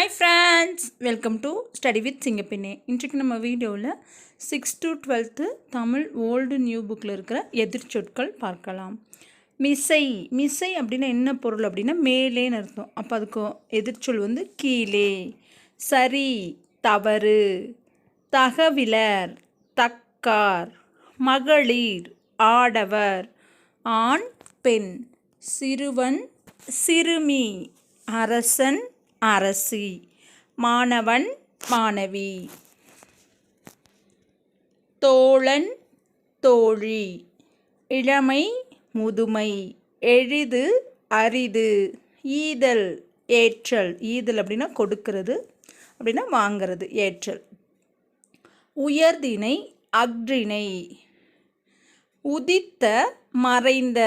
Hi friends, welcome to study with சிங்கப்பின்னே. இன்றைக்கு நம்ம வீடியோவில் 6th to 12th Tamil old new புக்கில் இருக்கிற எதிர்ச்சொற்கள் பார்க்கலாம். மிசை மிசை அப்படின்னா என்ன பொருள் அப்படின்னா மேலேன்னு அர்த்தம். அப்போ அதுக்கு எதிர்ச்சொல் வந்து கீழே. சரி, தவறு. தகவிலர், தக்கார். மகளிர், ஆடவர். ஆண், பெண். சிறுவன், சிறுமி. அரசன், அரசி. மாணவன், மாணவி. தோழன், தோழி. இளமை, முதுமை. எளிது, அரிது. ஈதல், ஏற்றல். ஈதல் அப்படின்னா கொடுக்கிறது, அப்படின்னா வாங்கிறது, ஏற்றல். உயர்திணை, அஃறிணை. உதித்த, மறைந்த.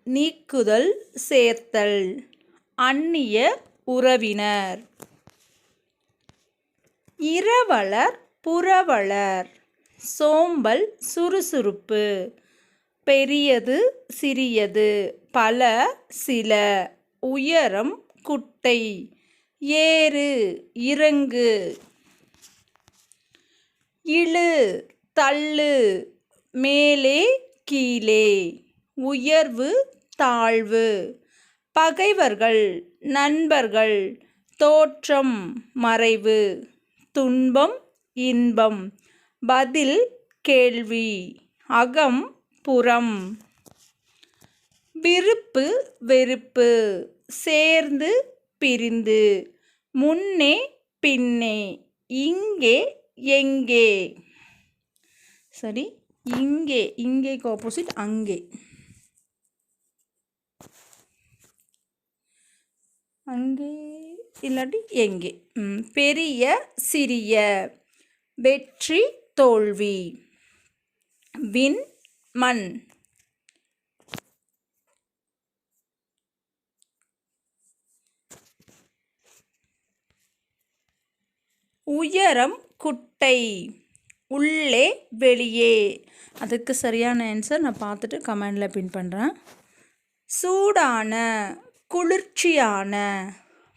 நீக்குதல், சேர்த்தல். அந்நிய உறவினர். இரவலர், புரவலர். சோம்பல், சுறுசுறுப்பு. பெரியது, சிறியது. பல, சில. உயரம், குட்டை. ஏறு, இறங்கு. இழு, தள்ளு. மேலே, கீழே. உயர்வு, தாழ்வு. பகைவர்கள், நண்பர்கள். தோற்றம், மறைவு. துன்பம், இன்பம். பதில், கேள்வி. அகம், புறம். விருப்பு, வெறுப்பு. சேர்ந்து, பிரிந்து. முன்னே, பின்னே. இங்கே, எங்கே. சரி, இங்கே, இங்கேக்கு ஆப்போசிட் அங்கே. அங்கே இல்லாட்டி எங்கே. பெரிய, சிறிய. வெற்றி, தோல்வி. விண், மண். உயரம், குட்டை. உள்ளே, வெளியே. அதுக்கு சரியான ஆன்சர் நான் பார்த்துட்டு கமெண்டில் பின் பண்ணுறேன். சூடான, குளிர்ச்சியான.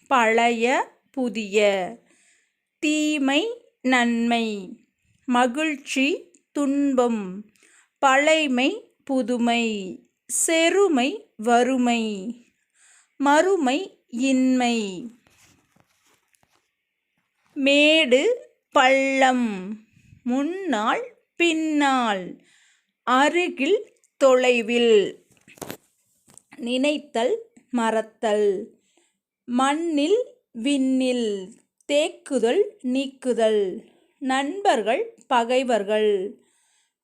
பழைய, புதிய. தீமை, நன்மை. மகிழ்ச்சி, துன்பம். பழைமை, புதுமை. செருமை, வறுமை. மறுமை, இன்மை. மேடு, பள்ளம். முன்னால், பின்னால். அருகில், தொலைவில். நினைத்தல், மறத்தல். மண்ணில், விண்ணில். தேக்குதல், நீக்குதல். நண்பர்கள், பகைவர்கள்.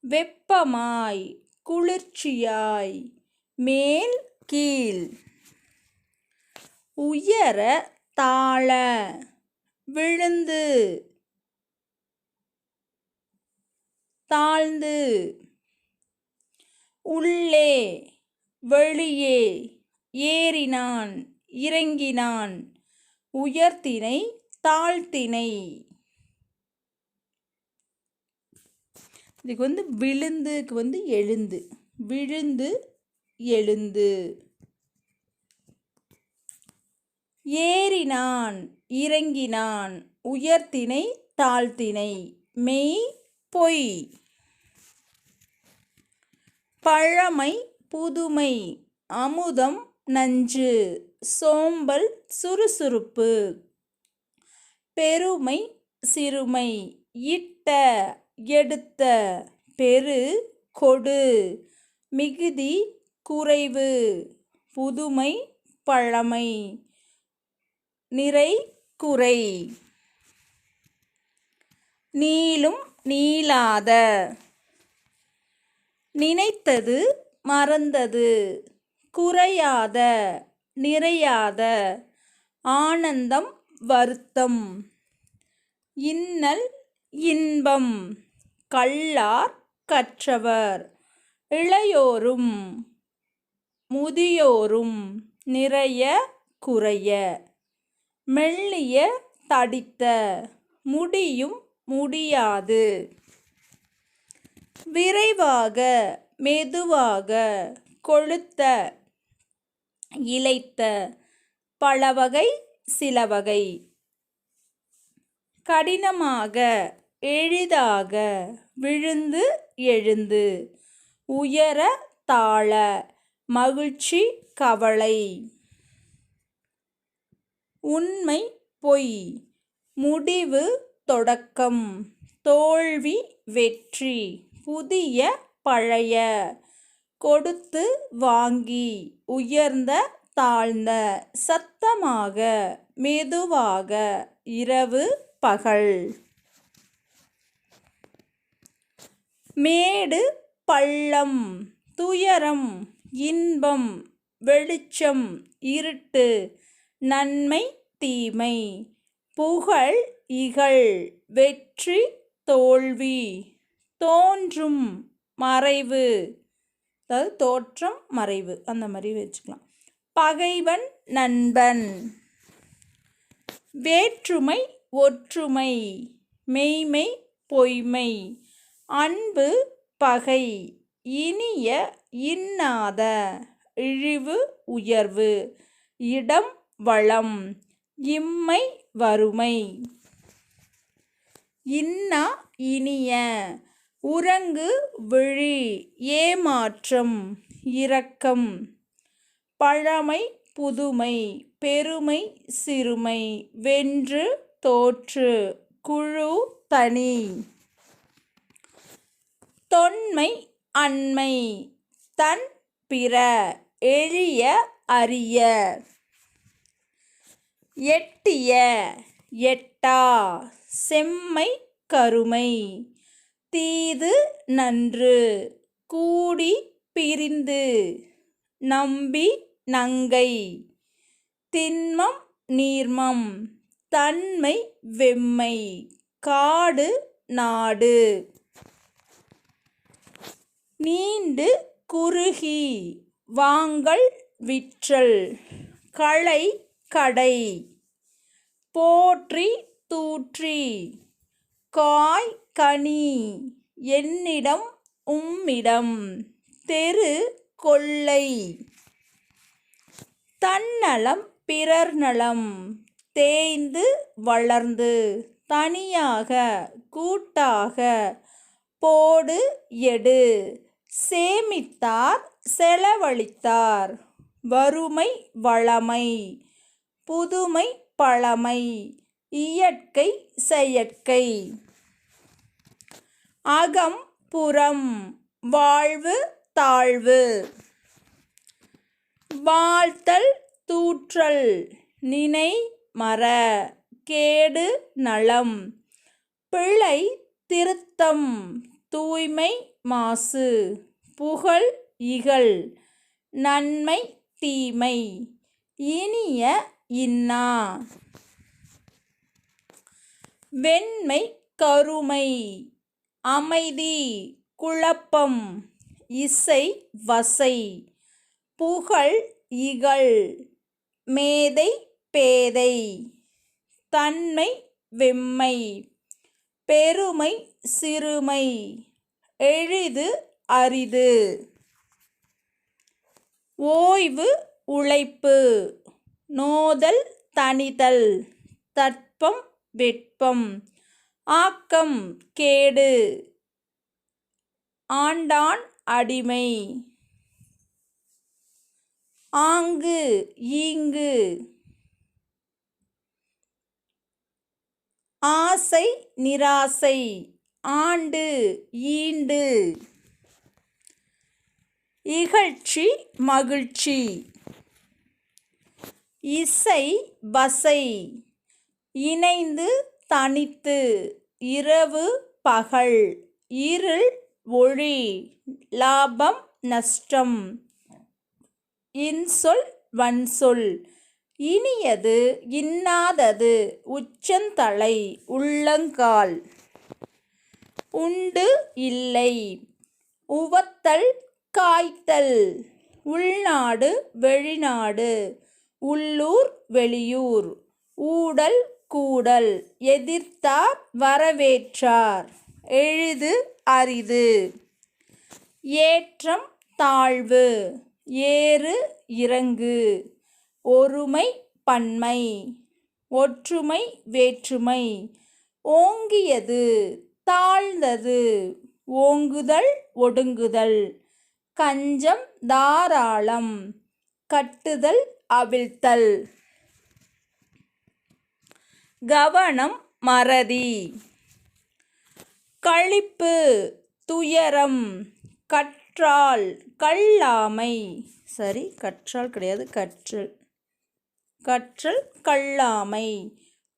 வெப்பமாய், குளிர்ச்சியாய். மேல், கீழ். உயர, தாழ. விழுந்து, தாழ்ந்து. உள்ளே, வெளியே. ஏறினான், இறங்கினான். உயர்திணை, தாழ்த்திணை. இதுக்கு வந்து விழுந்துக்கு வந்து எழுந்து. விழுந்து, எழுந்து. ஏறினான், இறங்கினான். உயர்திணை, தாழ்த்திணை. மெய், பொய். பழமை, புதுமை. அமுதம், நஞ்சு. சோம்பல், சுறுசுறுப்பு. பெருமை, சிறுமை. இட்ட, எடுத்த. பெரு, கொடு. மிகுதி, குறைவு. புதுமை, பழமை. நிறை, குறை. நீளும், நீளாத. நினைத்தது, மறந்தது. குறையாத, நிறையாத. ஆனந்தம், வருத்தம். இன்னல், இன்பம். கல்லார், கற்றவர். இளையோரும், முதியோரும். நிறைய, குறைய. மெல்லிய, தடித்த. முடியும், முடியாது. விரைவாக, மெதுவாக. கொழுத்த, இளைத்த. பலவகை, சிலவகை. கடினமாக எளிதாக விழுந்து எழுந்து உயர தாழ மகிழ்ச்சி கவலை உண்மை பொய் முடிவு தொடக்கம் தோல்வி வெற்றி புதிய பழைய கொடுத்து வாங்கி உயர்ந்த தாழ்ந்த சத்தமாக மெதுவாக இரவு பகல் மேடு பள்ளம் துயரம் இன்பம் வெளிச்சம் இருட்டு நன்மை தீமை புகழ் இகழ் வெற்றி தோல்வி தோன்றும் மறைவு அதாவது தோற்றம் மறைவு அந்த மாதிரி வச்சுக்கலாம். பகைவன் நண்பன் வேற்றுமை ஒற்றுமை மெய்மை பொய்மை அன்பு பகை இனிய இன்னாத இழிவு உயர்வு இடம் வளம் இம்மை வறுமை இன்னா இனிய உறங்கு விழி ஏமாற்றம் இரக்கம் பழமை புதுமை பெருமை சிறுமை வென்று தோற்று குழு தனி தொன்மை அண்மை தன் பிற எளிய அரிய எட்டிய எட்டா செம்மை கருமை தீது நன்று கூடி பிரிந்து நம்பி நங்கை திண்மம் நீர்மம் தன்மை வெம்மை காடு நாடு நீண்டு குறுகி வாங்கல் விற்றல் களை கடை போற்றி தூற்றி காய் கனி என்னிடம் உம்மிடம் தெரு கொல்லை தன்னலம் பிறர் நலம் தேய்ந்து வளர்ந்து தனியாக கூட்டாக போடு எடு சேமித்தார் செலவழித்தார் வறுமை வளமை புதுமை பழமை இயற்கை செயற்கை அகம் புறம் வாழ்வு தாழ்வு வாழ்த்தல் தூற்றல் நினை மற கேடு நலம் பிழை திருத்தம் தூய்மை மாசு புகழ் இகழ் நன்மை தீமை இனிய இன்னா வெண்மை கருமை அமைதி குழப்பம் இசை வசை புகழ் இகழ் மேதை பேதை தன்மை வெம்மை பெருமை சிறுமை எளிது அரிது ஓய்வு உழைப்பு நோதல் தணிதல் தட்பம் வெட்பம் ஆக்கம் கேடு ஆண்டான் அடிமை ஆங்கு ஈங்கு ஆசை நிராசை ஆண்டு ஈண்டு இகழ்ச்சி மகிழ்ச்சி இசை வசை இணைந்து தனித்து இரவு பகல் இருள் ஒளி லாபம் நஷ்டம் இன்சொல் வன்சொல் இனியது இன்னாதது உச்சந்தலை உள்ளங்கால் உண்டு இல்லை உவத்தல் காய்த்தல் உள்நாடு வெளிநாடு உள்ளூர் வெளியூர் ஊடல் கூடல் எதிர்த்தார் வரவேற்றார் எளிது அரிது ஏற்றம் தாழ்வு ஏறு இறங்கு ஒருமை பன்மை ஒற்றுமை வேற்றுமை ஓங்கியது தாழ்ந்தது. ஓங்குதல் ஒடுங்குதல். கஞ்சம் தாராளம். கட்டுதல் அவிழ்த்தல். கவனம் மறதி. களிப்பு துயரம். கற்றால் கல்லாமை. சரி, கற்றால் கிடையாது, கற்றல். கற்றல் கல்லாமை.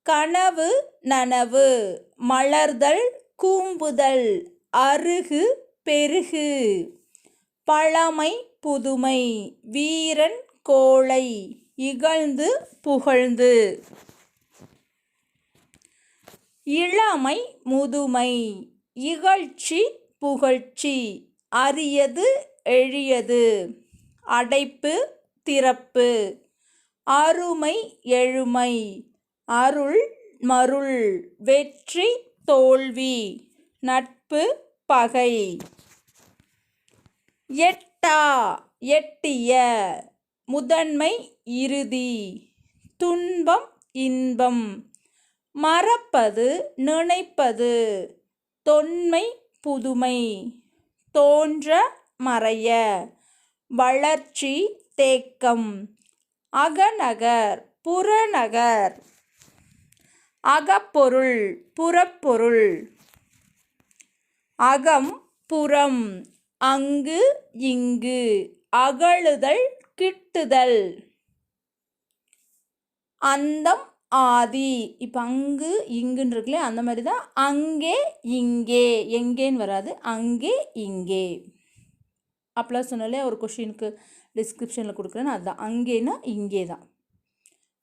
கனவு நனவு. மலர்தல் கூம்புதல். அருகு பெருகு. பழமை புதுமை. வீரன் கோழை. இகழ்ந்து புகழ்ந்து. இளமை முதுமை. இகழ்ச்சி புகழ்ச்சி. அரியது எளியது. அடைப்பு திறப்பு. அருமை எழுமை. அருள் மருள். வெற்றி தோல்வி. நட்பு பகை. எட்டா எட்டிய. முதன்மை இறுதி. துன்பம் இன்பம். மறப்பது நினைப்பது. தொன்மை புதுமை. தோன்ற மறைய. வளர்ச்சி தேக்கம். அகநகர் புறநகர். அகப்பொருள் புறப்பொருள். அகம் புறம். அங்கு இங்கு. அகழுதல் கிட்டுதல். அந்தம் ஆதி. இப்போ அங்கு இங்குன்னு இருக்குல்ல, அந்த மாதிரி தான் அங்கே இங்கே. எங்கேன்னு வராது, அங்கே இங்கே. அப்போலாம் சொன்னாலே ஒரு கொஷினுக்கு டிஸ்கிரிப்ஷனில் கொடுக்குறேன்னு அதுதான். அங்கேனா இங்கே தான்.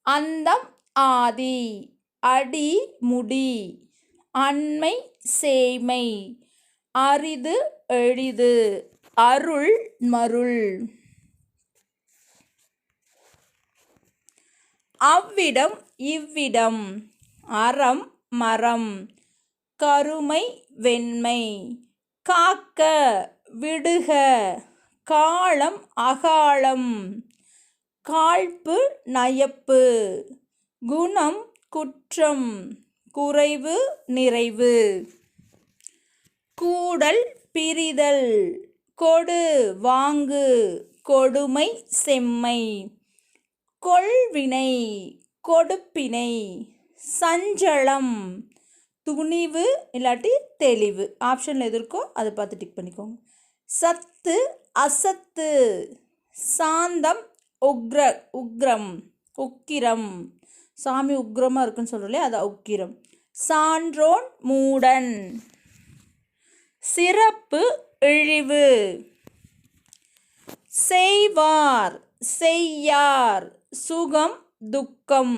அந்தம் ஆதி. அடி முடி. அண்மை சேய்மை. அரிது எளிது. அருள் மருள். அவ்விடம் இவ்விடம். அறம் மரம். கருமை வெண்மை. காக்க விடுக. காலம் அகாலம். காழ்ப்பு நயப்பு. குணம் குற்றம். குறைவு நிறைவு. கூடல் பிரிதல். கொடு வாங்கு. கொடுமை செம்மை. கொள்வினை கொடுப்பினை. சஞ்சலம் துணிவு இல்லாட்டி தெளிவு. ஆப்ஷனில் எது இருக்கோ அதை பார்த்து டிக் பண்ணிக்கோங்க. சத்து அசத்து. சாந்தம் உக்ரம் உக்கிரம். சாமி உக்ரமாக இருக்குன்னு சொல்கிறோம்லே, அது உக்கிரம். சான்றோன் மூடன். சிறப்பு இழிவு. செய்வார் செய்யார். சுகம் துக்கம்.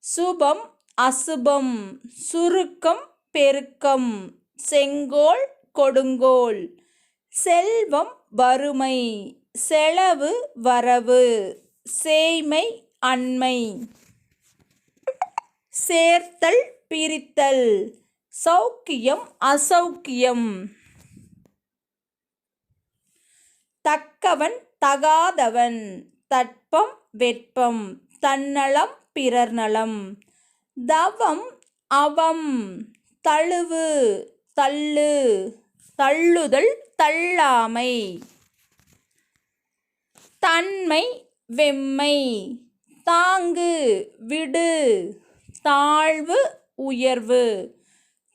சுபம் அசுபம். சுருக்கம் பெருக்கம். செங்கோல் கொடுங்கோல். செல்வம் வறுமை. செலவு வரவு. சேய்மை அண்மை. சேர்த்தல் பிரித்தல். சௌக்கியம் அசௌக்கியம். தக்கவன் தகாதவன். தட்பம் வெட்பம். தன்னலம் பிறர் நலம். தவம் அவம். தழுவு தள்ளு. தள்ளுதல் தள்ளாமை. தன்மை வெம்மை. தாங்கு விடு. தாழ்வு உயர்வு.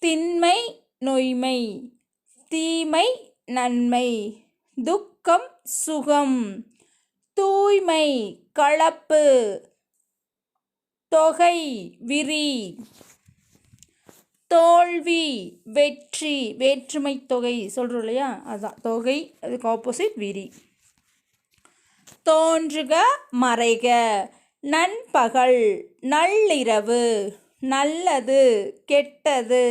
திண்மை நொய்மை. தீமை நன்மை. துக்கம் சுகம். தூய்மை கலப்பு. தொகை விரி. தோல்வி வெற்றி. வேற்றுமை தொகை சொல்கிறோம் இல்லையா, அதுதான் தொகை. அதுக்கு ஆப்போசிட் விரி. தோன்றுக மறைக. நண்பகல் நள்ளிரவு. நல்லது கெட்டது.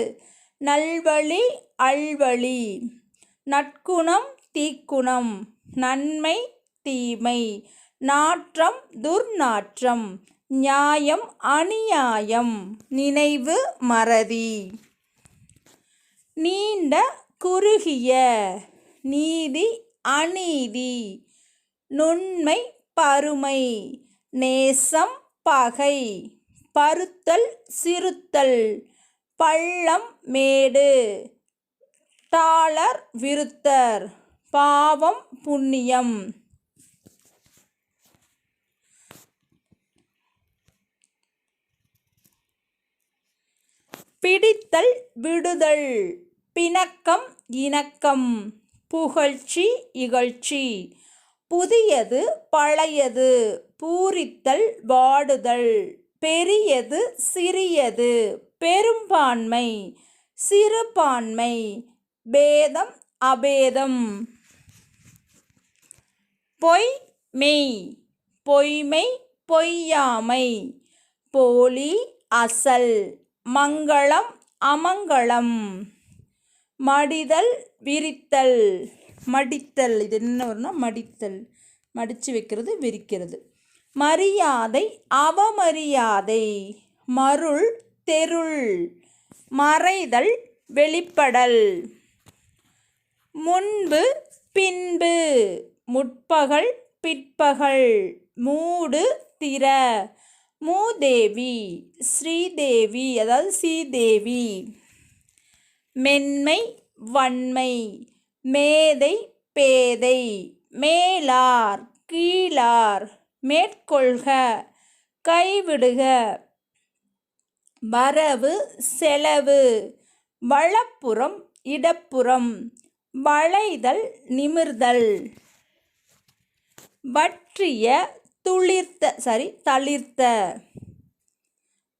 நல்வழி அல்வழி. நற்குணம் தீக்குணம். நன்மை தீமை. நாற்றம் துர்நாற்றம். நியாயம் அநியாயம். நினைவு மறதி. நீண்ட குறுகிய. நீதி அநீதி. நுண்மை பருமை. நேசம் பகை. பருத்தல் சிறுத்தல். பள்ளம் மேடு, டாலர் விருத்தர், பாவம் புண்ணியம். பிடித்தல் விடுதல், பிணக்கம் இணக்கம், புகழ்ச்சி இகழ்ச்சி, புதியது பழையது, பூரித்தல் வாடுதல், பெரியது சிறியது, பெரும்பான்மை சிறுபான்மை, பேதம் அபேதம். பொய் மெய், பொய்மை பொய்யாமை, போலி அசல், மங்களம் அமங்கலம். மடிதல் விரித்தல், மடித்தல், இது என்ன வரும்னா மடித்தல், மடித்து வைக்கிறது விரிக்கிறது. மரியாதை அவமரியாதை, மருள் தெருள், மறைதல் வெளிப்படல். முன்பு பின்பு, முற்பகல் பிற்பகல், மூடு திற, மூதேவி ஸ்ரீதேவி அதாவது சீதேவி. மென்மை வன்மை, மேதை பேதை, மேலார் கீழார், மேற்கொள்க கைவிடுக. வரவு செலவு, வலப்புறம் இடப்புறம், வளைதல் நிமிர்தல். வற்றிய தளிர்த்த,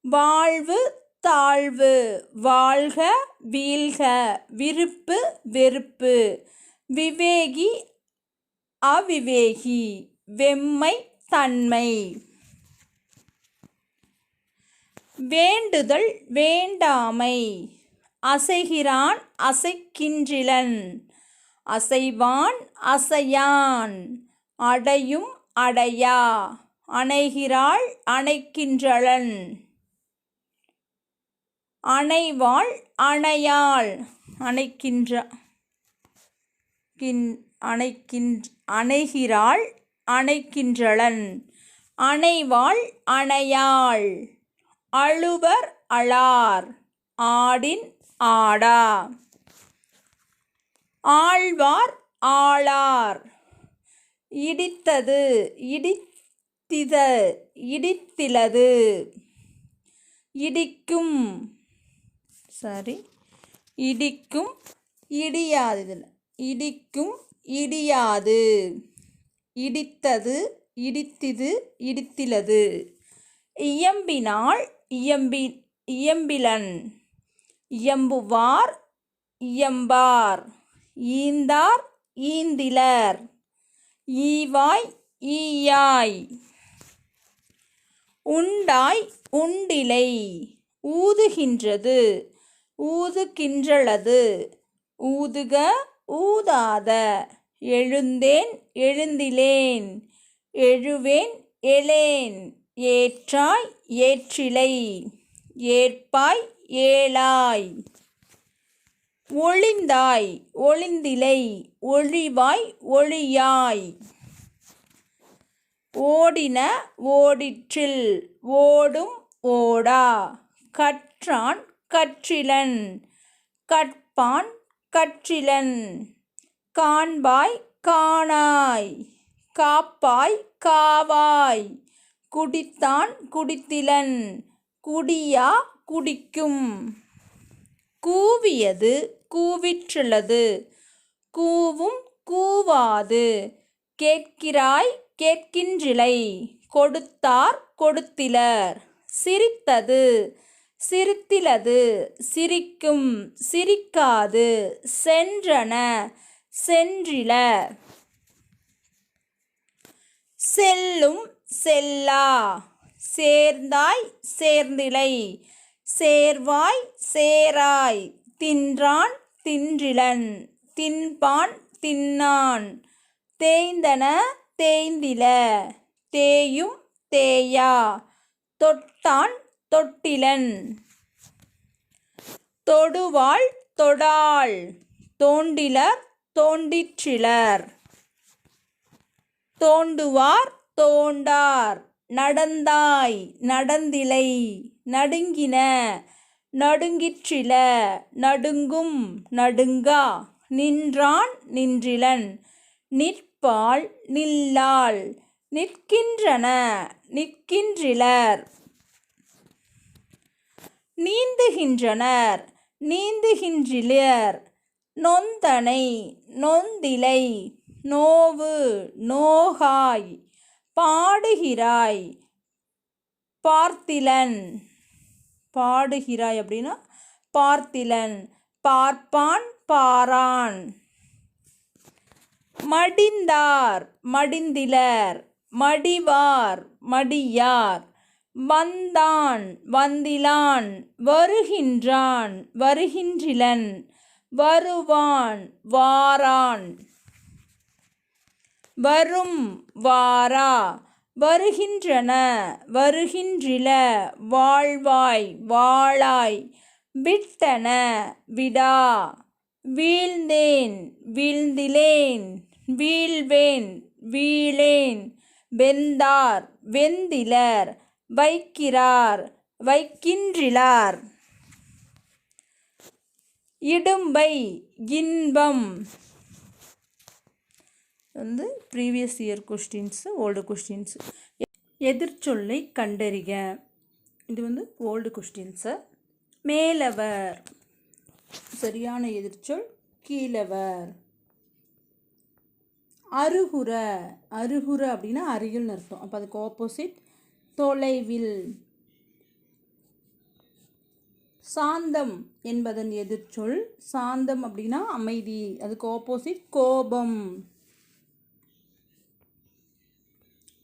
வாழ்வு தாழ்வு, வாழ்க வீழ்க, விருப்பு வெறுப்பு, விவேகி அவிவேகி, வெம்மை தன்மை. வேண்டுதல் வேண்டாமை, அசைகிறான் அசைக்கின்றிலன், அசைவான் அசையான், அடையும் அடையா, அணைகிறாள் அணைக்கின்றளன், அணைவாள் அணையாள், அணைகிறாள் அணைக்கின்றளன், அணைவாள் அணையாள், அழுவர் அழார், ஆடின் ஆடா, ஆழ்வார் ஆளார். இடித்தது இடித்திலது, இடிக்கும் இடியாது, இடிக்கும் இடியாது, இடித்தது இடித்திது இடித்திலது. இயம்பினாள் இயம்பிலன், இயம்புவார் இயம்பார், ஈந்தார் ஈந்திலர், ஈவாய் ஈயாய். உண்டாய் உண்டிலை, ஊதுகின்றது ஊதுகின்றளது, ஊதுக ஊதாத. எழுந்தேன் எழுந்திலேன், எழுவேன் எழேன், ஏற்றாய் ஏற்றிலை, ஏற்பாய் ஏலாய். ஒளிந்தாய் ஒளிந்திலை, ஒழிவாய் ஒழியாய். ஓடின ஓடிற்றில், ஓடும் ஓடா. கற்றான் கற்றிலன், கற்பான் கற்றிலன், காண்பாய் காணாய், காப்பாய் காவாய். குடித்தான் குடித்திலன், குடியா குடிக்கும். கூவியது கூவிற்றுள்ளது, கூவும் கூவாது. கேட்கிறாய் கேட்கின்றிலை, கொடுத்தார் கொடுத்திலர். சிரித்தது சிரித்திலது, சிரிக்கும் சிரிக்காது. சென்றன சென்றில, செல்லும் செல்லா. சேர்ந்தாய் சேர்ந்திலை, சேர்வாய் சேராய். தின்றான் தின்றிலன், தின்பான் தின்னான். தேய்ந்தன தேய்ந்தில, தேயும் தேயா. தொட்டான் தொட்டிலன், தொடுவாள் தொடாள். தோண்டிலர் தோண்டிற்றிலர், தோண்டுவார் தோண்டார். நடந்தாய் நடந்திலை, நடுங்கின நடுங்கிற்றில நடுங்கும் நடுங்கா நின்றான் நின்றிலன் நிற்பால் நில்லாள் நிற்கின்றன நிற்கின்றிலர் நீந்துகின்றனர் நீந்துகின்றிலர் நொந்தனை நொந்திலை நோவு நோகாய் பாடுகிறாய் பார்த்திலன் பாடுகிறாய் அப்படின்னா பார்த்திலன் பார்ப்பான் பாரான் மடிந்தார் மடிந்திலர் மடிவார் மடியார் வந்தான் வந்திலான் வருகின்றான் வருகின்றிலன் வருவான் வாரான் வரும் வாரா வருகின்றன வருகின்றில வாழ்வாய் வாழாய் விட்டன விடா வீழ்ந்தேன் வீழ்ந்திலேன் வீழ்வேன் வீழேன் வெந்தார் வெந்திலர் வைக்கிறார் வைக்கின்றிலார் இடும்பை இன்பம் வந்து previous year questions old questions எதிர்ச்சொல்லை கண்டறிக இது வந்து ஓல்டு கொஸ்டின்ஸு மேலவர் சரியான எதிர்ச்சொல் கீழவர் அருகுற அருகுற அப்படின்னா அருகில்னு அர்த்தம் அப்போ அதுக்கு ஆப்போசிட் தொலைவில் சாந்தம் என்பதன் எதிர்ச்சொல் சாந்தம் அப்படின்னா அமைதி அதுக்கு ஆப்போசிட் கோபம்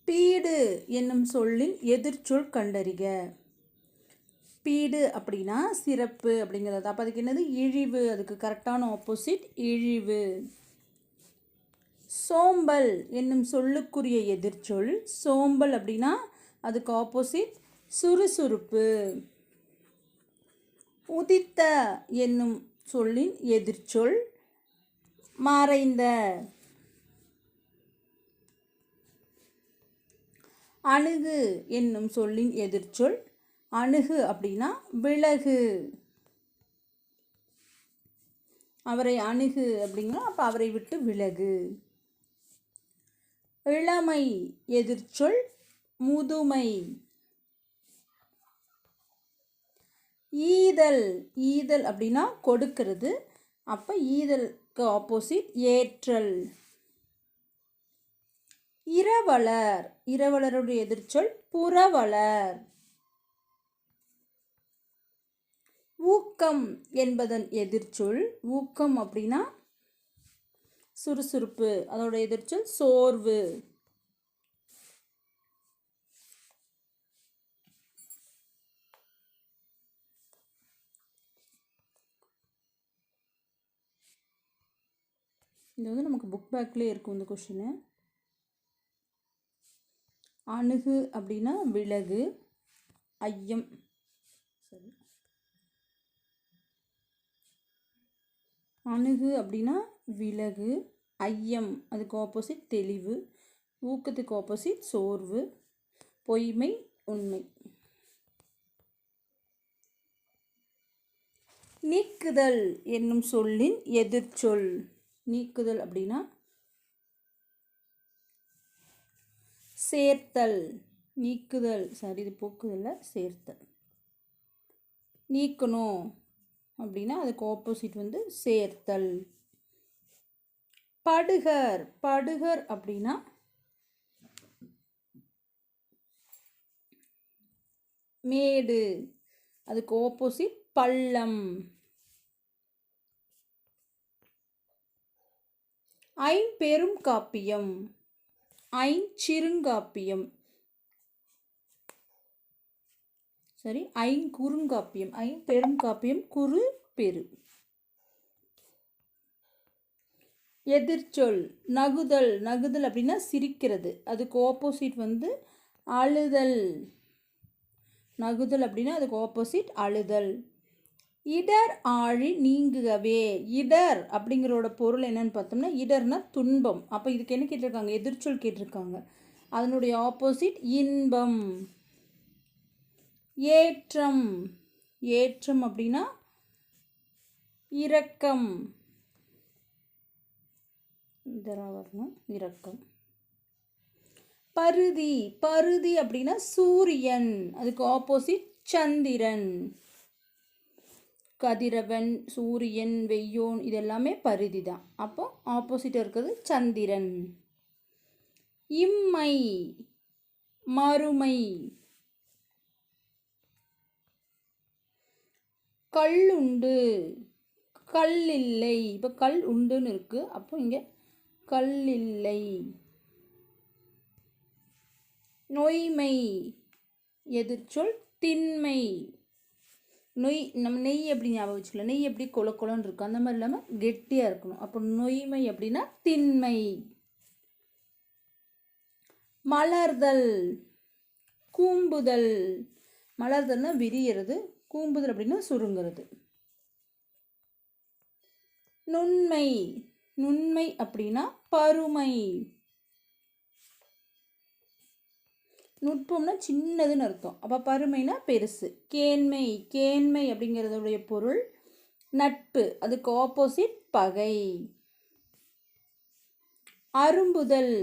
பீடு என்னும் சொல்லின் எதிர்ச்சொல் கண்டறிக பீடு அப்படின்னா சிறப்பு அப்படிங்கிறது அப்போ அதுக்கு என்னது இழிவு அதுக்கு கரெக்டான ஆப்போசிட் இழிவு சோம்பல் என்னும் சொல்லுக்குரிய எதிர்ச்சொல் சோம்பல் அப்படின்னா அதுக்கு ஆப்போசிட் சுறுசுறுப்பு உதித்த என்னும் சொல்லின் எதிர்ச்சொல் மறைந்த அணுகு என்னும் சொல்லின் எதிர்ச்சொல் அணுகு அப்படின்னா விலகு அவரை அணுகு அப்படிங்கன்னா அப்போ அவரை விட்டு விலகு இளமை எதிர்ச்சொல் முதுமை ஈதல் ஈதல் அப்படின்னா கொடுக்கிறது அப்போ ஈதலுக்கு ஆப்போசிட் ஏற்றல் இரவலர் இரவலருடைய எதிர்ச்சொல் புரவலர் ஊக்கம் என்பதன் எதிர்ச்சொல் ஊக்கம் அப்படின்னா சுறுசுறுப்பு அதோட எதிர்ச்சொல் சோர்வு இது வந்து நமக்கு புக் பேக்லேயே இருக்கும் இந்த கொஷினு அணுகு அப்படின்னா விலகு ஐயம் சரி அணுகு அப்படின்னா விலகு ஐயம் அதுக்கு ஆப்போசிட் தெளிவு ஊக்கத்துக்கு ஆப்போசிட் சோர்வு பொய்மை உண்மை நீக்குதல் என்னும் சொல்லின் எதிர்ச்சொல் நீக்குதல் அப்படின்னா சேர்த்தல் நீக்குதல் சரி இது போக்குதல்ல சேர்த்தல் நீக்கணும் அப்படின்னா அதுக்கு ஆப்போசிட் வந்து சேர்த்தல் படுகர் படுகர் அப்படின்னா மேடு அதுக்கு ஆப்போசிட் பள்ளம் ஐம்பெரும் காப்பியம் ஐஞ்சிறுங்காப்பியம் சரி ஐங்குறுங்காப்பியம் ஐம்பெரும் காப்பியம் குறு பெரு எதிர்ச்சொல் நகுதல் நகுதல் அப்படின்னா சிரிக்கிறது அதுக்கு ஆப்போசிட் வந்து அழுதல் நகுதல் அப்படின்னா அதுக்கு ஆப்போசிட் அழுதல் இடர் ஆழி நீங்குகவே இடர் அப்படிங்கிறோட பொருள் என்னன்னு பார்த்தோம்னா இடர்னா துன்பம் அப்போ இதுக்கு என்ன கேட்டிருக்காங்க எதிர்ச்சொல் கேட்டிருக்காங்க அதனுடைய ஆப்போசிட் இன்பம் ஏற்றம் ஏற்றம் அப்படின்னா இரக்கம், இதெல்லாம் வரணும், இரக்கம். பருதி, பருதி அப்படின்னா சூரியன், அதுக்கு ஆப்போசிட் சந்திரன். கதிரவன், சூரியன், வெய்யோன் இது எல்லாமே பருதி தான். அப்போ ஆப்போசிட்டாக இருக்கிறது சந்திரன். இம்மை, மறுமை. கல்லுண்டு, கல்லில்லை. இப்போ கல் உண்டுன்னு இருக்குது, அப்போ இங்கே கல்லில்லை. நொய்மை, எதிர்ச்சொல் திண்மை. நம்ம நெய் எப்படி ஞாபகம் வச்சுக்கலாம், நெய் எப்படி கொலன்னு இருக்கும், அந்த மாதிரி இல்லாமல் கெட்டியாக இருக்கணும். அப்போ நொய்மை அப்படின்னா திண்மை. மலர்தல், கூம்புதல். மலர்தல்னா விரியறது, கூம்புதல் அப்படின்னா சுருங்கிறது. நுண்மை, நுண்மை அப்படின்னா பருமை. நுட்பம்னா சின்னதுன்னு அர்த்தம், அப்போ பருமைனா பெருசு. கேண்மை, கேண்மை அப்படிங்கிறதுடைய பொருள் நட்பு, அதுக்கு ஆப்போசிட் பகை. அரும்புதல்,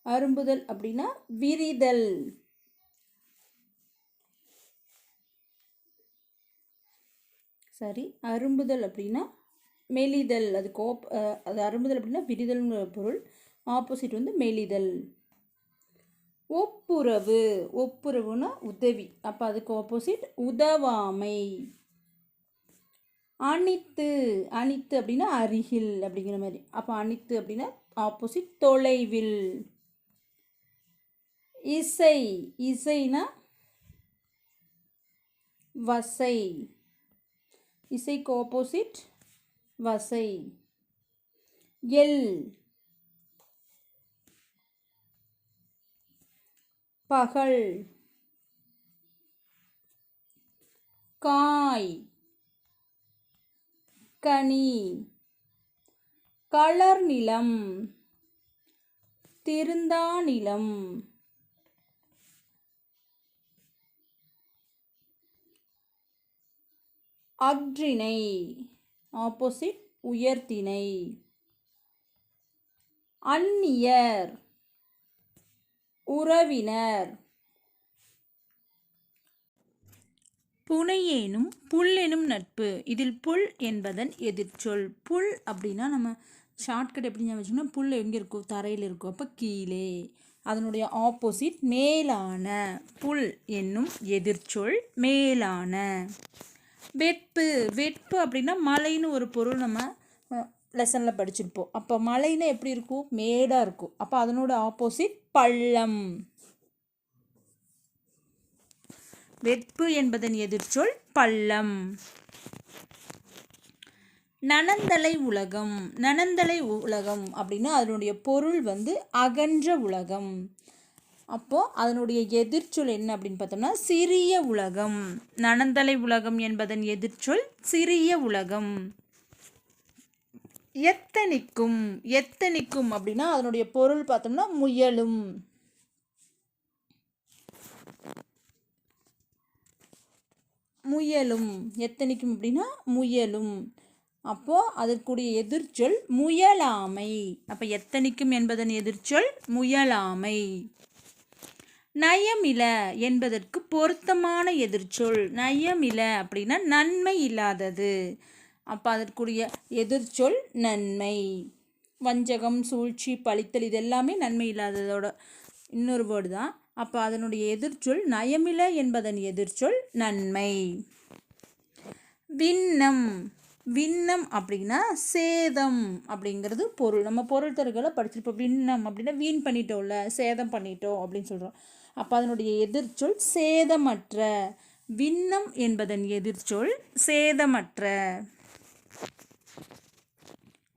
அரும்புதல் அப்படின்னா விரிதல். சரி, அரும்புதல் அப்படின்னா மெலிதல், அதுக்கு அது அரும்புதல் அப்படின்னா விரிதல்ங்கிற பொருள், ஆப்போசிட் வந்து மெலிதல். ஒப்புரவு, ஒப்புரவுனா உதவி, அப்போ அதுக்கு ஆப்போசிட் உதவாமை. அனித்து, அனித்து அப்படின்னா அருகில் அப்படிங்கிற மாதிரி, அப்போ அனித்து அப்படின்னா ஆப்போசிட் தொலைவில். இசை, இசைனா வசை, இசைக்கு ஆப்போசிட் வசை. எல், பகல். காய், கனி. கலர் நிலம், திருந்தா நிலம். அக்ரிணை, ஆப்போசிட் உயர்த்திணை. அந்நியர், உறவினர். புனையேனும் புல் எனும் நட்பு, இதில் புல் என்பதன் எதிர்ச்சொல். புல் அப்படின்னா நம்ம ஷார்ட்கட் எப்படி வச்சோம்னா, புல் எங்கே இருக்கும், தரையில் இருக்கும், அப்போ கீழே. அதனுடைய ஆப்போசிட் மேலான. புல் என்னும் எதிர்ச்சொல் மேலான. வெட்பு, வெட்பு அப்படின்னா மலைன்னு ஒரு பொருள் நம்ம லெசனில் படிச்சிருப்போம். அப்போ மலைன்னு எப்படி இருக்கும், மேடாக இருக்கும், அப்போ அதனோட ஆப்போசிட் பள்ளம். வெட்பு என்பதன் எதிர்ச்சொல் பள்ளம். நனந்தலை உலகம், நனந்தலை உலகம் அப்படின்னா அதனுடைய பொருள் வந்து அகன்ற உலகம். அப்போது அதனுடைய எதிர்ச்சொல் என்ன அப்படின்னு பார்த்தோம்னா சிறிய உலகம். நனந்தலை உலகம் என்பதன் எதிர்ச்சொல் சிறிய உலகம். எத்தனிக்கும், எத்தனிக்கும் அப்படின்னா அதனுடைய பொருள் பார்த்தோம்னா முயலும். முயலும், எத்தனிக்கும் அப்படின்னா முயலும். அப்போது அதற்குரிய எதிர்ச்சொல் முயலாமை. அப்போ எத்தனிக்கும் என்பதன் எதிர்ச்சொல் முயலாமை. நயமில என்பதற்கு பொருத்தமான எதிர்ச்சொல். நயமில அப்படின்னா நன்மை இல்லாதது, அப்போ அதற்குரிய எதிர்ச்சொல் நன்மை. வஞ்சகம், சூழ்ச்சி, பழித்தல் இது எல்லாமே நன்மை இல்லாததோட இன்னொரு வேர்டு தான். அப்போ அதனுடைய எதிர்ச்சொல் நயமில என்பதன் எதிர்ச்சொல் நன்மை. விண்ணம், விண்ணம் அப்படின்னா சேதம் அப்படிங்கிறது பொருள். நம்ம பொருள் தருகளை படிச்சிருப்போம். விண்ணம் அப்படின்னா வீண் பண்ணிட்டோம்ல, சேதம் பண்ணிட்டோம் அப்படின்னு சொல்கிறோம். அப்போ அதனுடைய எதிர்ச்சொல் சேதமற்ற. விண்ணம் என்பதன் எதிர்ச்சொல் சேதமற்ற.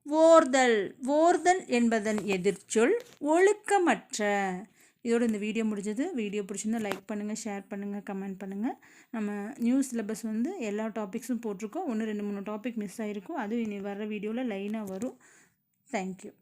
ஓர்தல், ஓர்தல் என்பதன் எதிர்ச்சொல் ஒழுக்கமற்ற. இதோட இந்த வீடியோ முடிஞ்சது. வீடியோ பிடிச்சிருந்தால் லைக் பண்ணுங்கள், ஷேர் பண்ணுங்கள், கமெண்ட் பண்ணுங்கள். நம்ம நியூ சிலபஸ் வந்து எல்லா டாபிக்ஸும் போட்டிருக்கோம். 1, 2, 3 டாபிக் மிஸ் ஆகிருக்கும். அது இனி வர வீடியோவில் லைனாக வரும். தேங்க்யூ.